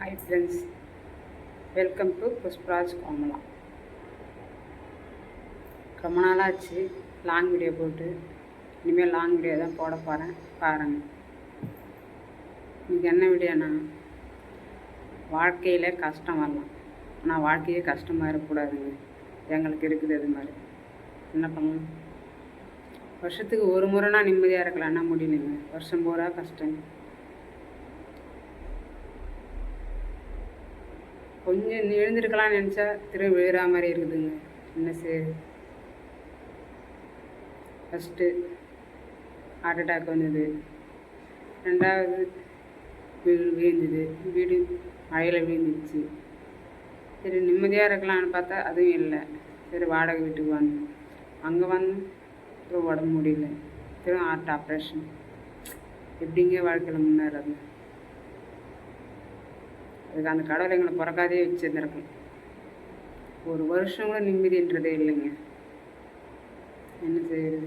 Hi friends, welcome to Pushparaj Komala. ரொம்ப நாளாச்சு long video போட்டு. இனிமேல் லாங் வீடியோ தான் போட போகிறேன், பாருங்கள். இன்றைக்கி என்ன வீடியோனா, வாழ்க்கையில் கஷ்டம் வரலாம், ஆனால் வாழ்க்கையே கஷ்டமாக இருக்கக்கூடாதுங்க. எங்களுக்கு இருக்குது அது மாதிரி. என்ன பண்ணலாம்? வருஷத்துக்கு ஒரு முறைனா நிம்மதியாக இருக்கலாம், என்ன முடியலைங்க. வருஷம் பூரா கஷ்டம். கொஞ்சம் எழுந்திருக்கலாம்னு நினச்சா திரும்ப விழுற மாதிரி இருக்குதுங்க. என்ன சரி, ஃபஸ்ட்டு ஹார்ட் அட்டாக் வந்தது, ரெண்டாவது விழுந்தது, வீடு மழையில் விழுந்துச்சு. சரி நிம்மதியாக இருக்கலாம்னு பார்த்தா அதுவும் இல்லை. சரி வாடகை வீட்டுக்கு வந்தோம். அங்கே வந்து திரும்ப உடம்பு முடியல, திரும்ப ஹார்ட் ஆப்ரேஷன். எப்படிங்க வாழ்க்கையில் முன்னேறது? அதுக்கு அந்த கடவுளை எங்களை பிறக்காதே வச்சுருந்துருக்கோம். ஒரு வருஷம் கூட நிம்மதின்றதே இல்லைங்க. என்ன செய்யுது?